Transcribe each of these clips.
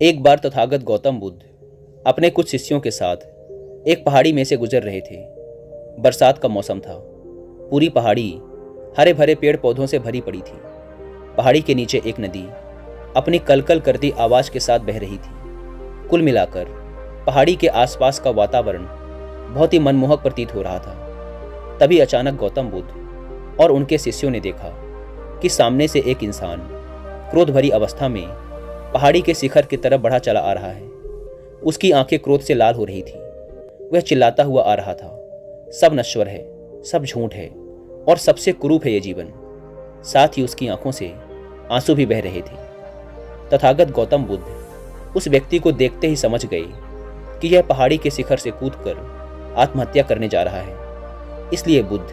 एक बार तथागत गौतम बुद्ध अपने कुछ शिष्यों के साथ एक पहाड़ी में से गुजर रहे थे। बरसात का मौसम था। पूरी पहाड़ी हरे भरे पेड़ पौधों से भरी पड़ी थी। पहाड़ी के नीचे एक नदी अपनी कलकल करती आवाज के साथ बह रही थी। कुल मिलाकर पहाड़ी के आसपास का वातावरण बहुत ही मनमोहक प्रतीत हो रहा था। तभी अचानक गौतम बुद्ध और उनके शिष्यों ने देखा कि सामने से एक इंसान क्रोध भरी अवस्था में पहाड़ी के शिखर की तरफ बढ़ा चला आ रहा है। उसकी आंखें क्रोध से लाल हो रही थी। वह चिल्लाता हुआ आ रहा था, सब नश्वर है, सब झूठ है और सबसे कुरूप है ये जीवन। साथ ही उसकी आंखों से आंसू भी बह रहे थे। तथागत गौतम बुद्ध उस व्यक्ति को देखते ही समझ गए कि यह पहाड़ी के शिखर से कूदकर आत्महत्या करने जा रहा है। इसलिए बुद्ध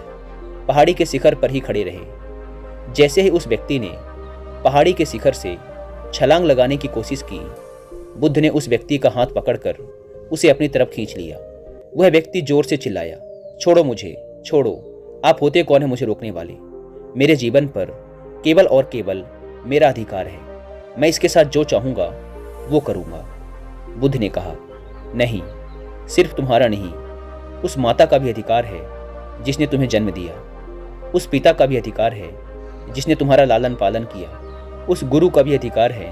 पहाड़ी के शिखर पर ही खड़े रहे। जैसे ही उस व्यक्ति ने पहाड़ी के शिखर से छलांग लगाने की कोशिश की, बुद्ध ने उस व्यक्ति का हाथ पकड़कर उसे अपनी तरफ खींच लिया। वह व्यक्ति जोर से चिल्लाया, छोड़ो मुझे, छोड़ो, आप होते कौन है मुझे रोकने वाले? मेरे जीवन पर केवल और केवल मेरा अधिकार है। मैं इसके साथ जो चाहूंगा वो करूंगा। बुद्ध ने कहा, नहीं, सिर्फ तुम्हारा नहीं, उस माता का भी अधिकार है जिसने तुम्हें जन्म दिया। उस पिता का भी अधिकार है जिसने तुम्हारा लालन पालन किया। उस गुरु का भी अधिकार है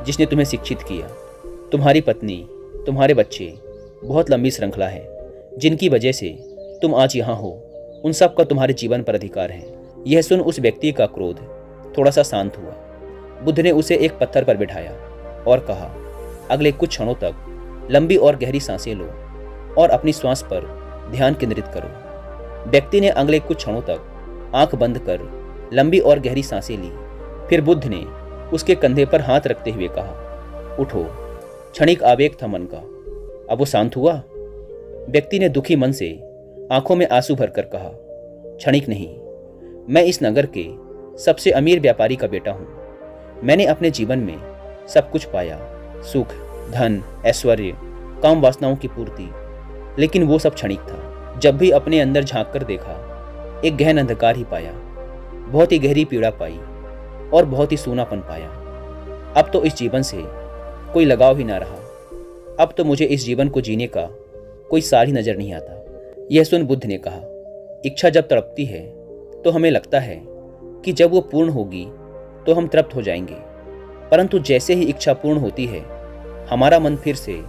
जिसने तुम्हें शिक्षित किया। तुम्हारी पत्नी, तुम्हारे बच्चे, बहुत लंबी श्रृंखला है जिनकी वजह से तुम आज यहाँ हो। उन सब का तुम्हारे जीवन पर अधिकार है। यह सुन उस व्यक्ति का क्रोध थोड़ा सा शांत हुआ। बुद्ध ने उसे एक पत्थर पर बिठाया और कहा, अगले कुछ क्षणों तक लंबी और गहरी सांसें लो और अपनी श्वास पर ध्यान केंद्रित करो। व्यक्ति ने अगले कुछ क्षणों तक आंख बंद कर लंबी और गहरी सांसें ली। फिर बुद्ध ने उसके कंधे पर हाथ रखते हुए कहा, उठो। क्षणिक आवेग था मन का, अब वो शांत हुआ। व्यक्ति ने दुखी मन से आंखों में आंसू भरकर कहा, क्षणिक नहीं, मैं इस नगर के सबसे अमीर व्यापारी का बेटा हूं। मैंने अपने जीवन में सब कुछ पाया, सुख, धन, ऐश्वर्य, काम वासनाओं की पूर्ति, लेकिन वो सब क्षणिक था। जब भी अपने अंदर झांक कर देखा, एक गहन अंधकार ही पाया, बहुत ही गहरी पीड़ा पाई और बहुत ही सूनापन पाया। अब तो इस जीवन से कोई लगाव ही ना रहा। अब तो मुझे इस जीवन को जीने का कोई सार ही नजर नहीं आता। यह सुन बुद्ध ने कहा, इच्छा जब तड़पती है तो हमें लगता है कि जब वो पूर्ण होगी तो हम तृप्त हो जाएंगे, परंतु जैसे ही इच्छा पूर्ण होती है हमारा मन फिर से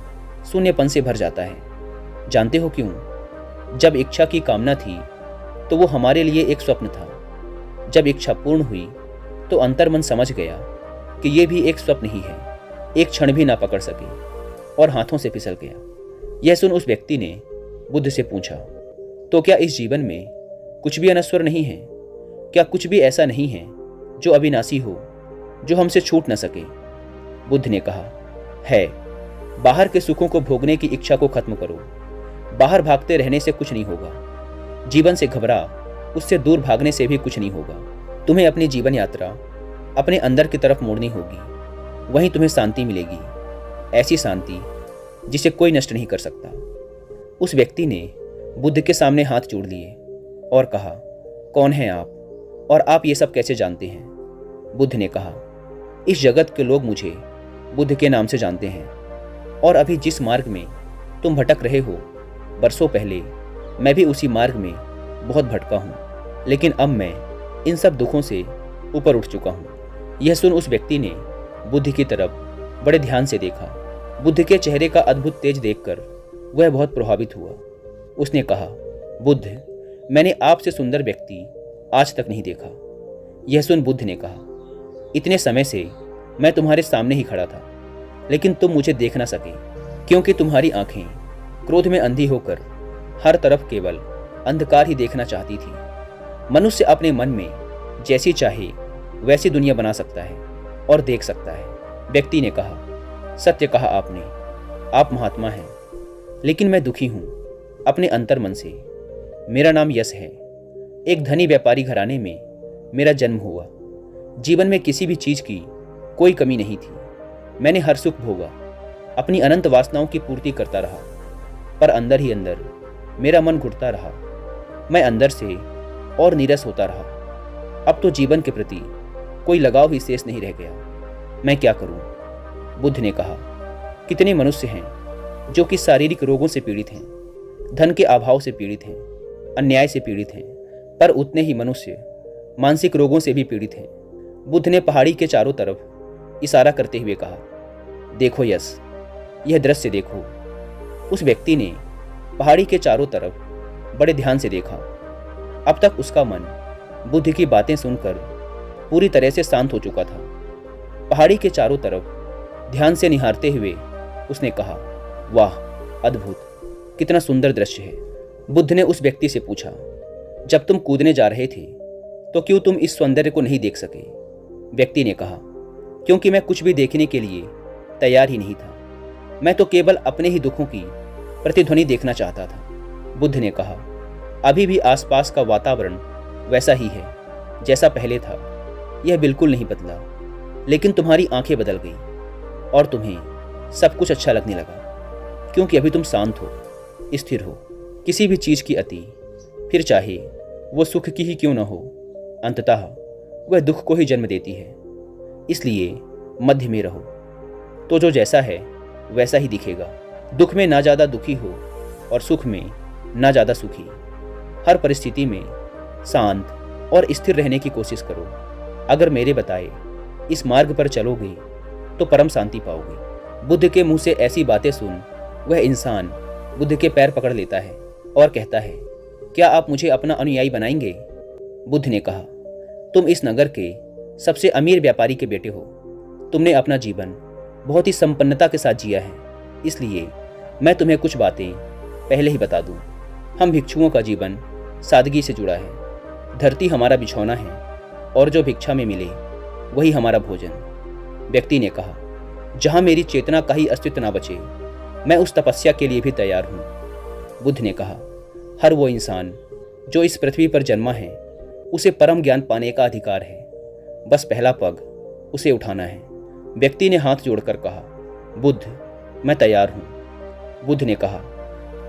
शून्यपन से भर जाता है। जानते हो क्यों? जब इच्छा की कामना थी तो वो हमारे लिए एक स्वप्न था। जब इच्छा पूर्ण हुई तो अंतर्मन समझ गया कि ये भी एक स्वप्न ही है, एक क्षण भी ना पकड़ सके और हाथों से फिसल गया। यह सुन उस व्यक्ति ने बुद्ध से पूछा, तो क्या इस जीवन में कुछ भी अनश्वर नहीं है? क्या कुछ भी ऐसा नहीं है जो अविनाशी हो, जो हमसे छूट न सके? बुद्ध ने कहा, है। बाहर के सुखों को भोगने की इच्छा को खत्म करो। बाहर भागते रहने से कुछ नहीं होगा। जीवन से घबरा, उससे दूर भागने से भी कुछ नहीं होगा। तुम्हें अपनी जीवन यात्रा अपने अंदर की तरफ मोड़नी होगी, वहीं तुम्हें शांति मिलेगी, ऐसी शांति जिसे कोई नष्ट नहीं कर सकता। उस व्यक्ति ने बुद्ध के सामने हाथ जोड़ लिए और कहा, कौन हैं आप और आप ये सब कैसे जानते हैं? बुद्ध ने कहा, इस जगत के लोग मुझे बुद्ध के नाम से जानते हैं और अभी जिस मार्ग में तुम भटक रहे हो, बरसों पहले मैं भी उसी मार्ग में बहुत भटका हूँ, लेकिन अब मैं इन सब दुखों से ऊपर उठ चुका हूँ। यह सुन उस व्यक्ति ने बुद्ध की तरफ बड़े ध्यान से देखा। बुद्ध के चेहरे का अद्भुत तेज देखकर वह बहुत प्रभावित हुआ। उसने कहा, बुद्ध, मैंने आपसे सुंदर व्यक्ति आज तक नहीं देखा। यह सुन बुद्ध ने कहा, इतने समय से मैं तुम्हारे सामने ही खड़ा था, लेकिन तुम मुझे देख ना सके क्योंकि तुम्हारी आंखें क्रोध में अंधी होकर हर तरफ केवल अंधकार ही देखना चाहती थी। मनुष्य अपने मन में जैसी चाहे वैसी दुनिया बना सकता है और देख सकता है। व्यक्ति ने कहा, सत्य कहा आपने, आप महात्मा हैं, लेकिन मैं दुखी हूं अपने अंतर मन से। मेरा नाम यश है। एक धनी व्यापारी घराने में मेरा जन्म हुआ। जीवन में किसी भी चीज की कोई कमी नहीं थी। मैंने हर सुख भोगा, अपनी अनंत वासनाओं की पूर्ति करता रहा, पर अंदर ही अंदर मेरा मन घुटता रहा। मैं अंदर से और नीरस होता रहा। अब तो जीवन के प्रति कोई लगाव ही शेष नहीं रह गया। मैं क्या करूं? बुद्ध ने कहा, कितने मनुष्य हैं जो कि शारीरिक रोगों से पीड़ित हैं, धन के अभाव से पीड़ित हैं, अन्याय से पीड़ित हैं, पर उतने ही मनुष्य मानसिक रोगों से भी पीड़ित हैं। बुद्ध ने पहाड़ी के चारों तरफ इशारा करते हुए कहा, देखो यश, यह दृश्य देखो। उस व्यक्ति ने पहाड़ी के चारों तरफ बड़े ध्यान से देखा। अब तक उसका मन बुद्ध की बातें सुनकर पूरी तरह से शांत हो चुका था। पहाड़ी के चारों तरफ ध्यान से निहारते हुए उसने कहा, वाह, अद्भुत, कितना सुंदर दृश्य है। बुद्ध ने उस व्यक्ति से पूछा, जब तुम कूदने जा रहे थे तो क्यों तुम इस सौंदर्य को नहीं देख सके? व्यक्ति ने कहा, क्योंकि मैं कुछ भी देखने के लिए तैयार ही नहीं था। मैं तो केवल अपने ही दुखों की प्रतिध्वनि देखना चाहता था। बुद्ध ने कहा, अभी भी आसपास का वातावरण वैसा ही है जैसा पहले था, यह बिल्कुल नहीं बदला, लेकिन तुम्हारी आंखें बदल गई और तुम्हें सब कुछ अच्छा लगने लगा, क्योंकि अभी तुम शांत हो, स्थिर हो। किसी भी चीज की अति, फिर चाहे वो सुख की ही क्यों न हो, अंततः वह दुख को ही जन्म देती है। इसलिए मध्य में रहो, तो जो जैसा है वैसा ही दिखेगा। दुख में ना ज्यादा दुखी हो और सुख में ना ज्यादा सुखी। हर परिस्थिति में शांत और स्थिर रहने की कोशिश करो। अगर मेरे बताए इस मार्ग पर चलोगे तो परम शांति पाओगे। बुद्ध के मुंह से ऐसी बातें सुन वह इंसान बुद्ध के पैर पकड़ लेता है और कहता है, क्या आप मुझे अपना अनुयायी बनाएंगे? बुद्ध ने कहा, तुम इस नगर के सबसे अमीर व्यापारी के बेटे हो। तुमने अपना जीवन बहुत ही संपन्नता के साथ जिया है, इसलिए मैं तुम्हें कुछ बातें पहले ही बता दूं। हम भिक्षुओं का जीवन सादगी से जुड़ा है। धरती हमारा बिछौना है और जो भिक्षा में मिले वही हमारा भोजन। व्यक्ति ने कहा, जहां मेरी चेतना का ही अस्तित्व ना बचे, मैं उस तपस्या के लिए भी तैयार हूं। बुद्ध ने कहा, हर वो इंसान जो इस पृथ्वी पर जन्मा है उसे परम ज्ञान पाने का अधिकार है, बस पहला पग उसे उठाना है। व्यक्ति ने हाथ जोड़कर कहा, बुद्ध, मैं तैयार हूं। बुद्ध ने कहा,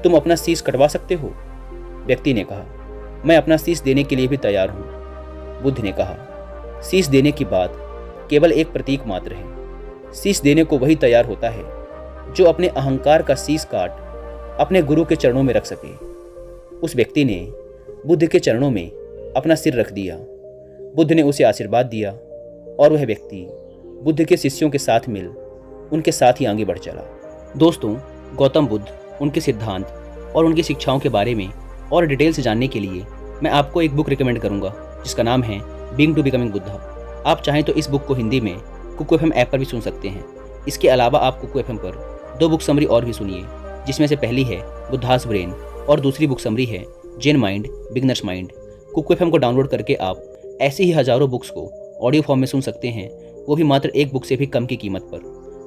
तुम अपना शीश कटवा सकते हो? व्यक्ति ने कहा, मैं अपना शीश देने के लिए भी तैयार हूं। बुद्ध ने कहा, शीश देने की बात केवल एक प्रतीक मात्र है। शीश देने को वही तैयार होता है जो अपने अहंकार का शीश काट अपने गुरु के चरणों में रख सके। उस व्यक्ति ने बुद्ध के चरणों में अपना सिर रख दिया। बुद्ध ने उसे आशीर्वाद दिया और वह व्यक्ति बुद्ध के शिष्यों के साथ मिल उनके साथ ही आगे बढ़ चला। दोस्तों, गौतम बुद्ध, उनके सिद्धांत और उनकी शिक्षाओं के बारे में और डिटेल से जानने के लिए मैं आपको एक बुक रिकमेंड करूंगा जिसका नाम है बीइंग टू बिकमिंग बुद्धा। आप चाहें तो इस बुक को हिंदी में कुकू एफएम ऐप पर भी सुन सकते हैं। इसके अलावा आप कुकू एफएम पर 2 बुक समरी और भी सुनिए, जिसमें से पहली है बुद्धास ब्रेन और दूसरी बुक समरी है Zen mind beginners mind. Kuku FM को डाउनलोड करके आप ऐसी ही हजारों बुक्स को ऑडियो फॉर्म में सुन सकते हैं, वो भी मात्र एक बुक से भी कम की कीमत पर।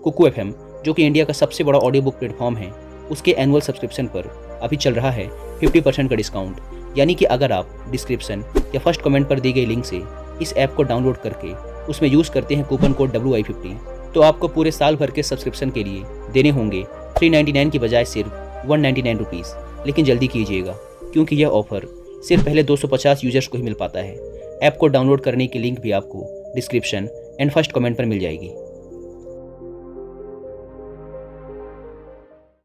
कुकू एफएम, जो कि इंडिया का सबसे बड़ा ऑडियो बुक प्लेटफॉर्म है, उसके एनुअल सब्सक्रिप्शन पर अभी चल रहा है 50% का डिस्काउंट। यानी कि अगर आप डिस्क्रिप्शन या फर्स्ट कमेंट पर दी गई लिंक से इस ऐप को डाउनलोड करके उसमें यूज़ करते हैं कूपन कोड WI50, तो आपको पूरे साल भर के सब्सक्रिप्शन के लिए देने होंगे 399 की बजाय सिर्फ 199 रुपीज़। लेकिन जल्दी कीजिएगा, क्योंकि यह ऑफर सिर्फ पहले 250 यूजर्स को ही मिल पाता है। ऐप को डाउनलोड करने की लिंक भी आपको डिस्क्रिप्शन एंड फर्स्ट कमेंट पर मिल जाएगी।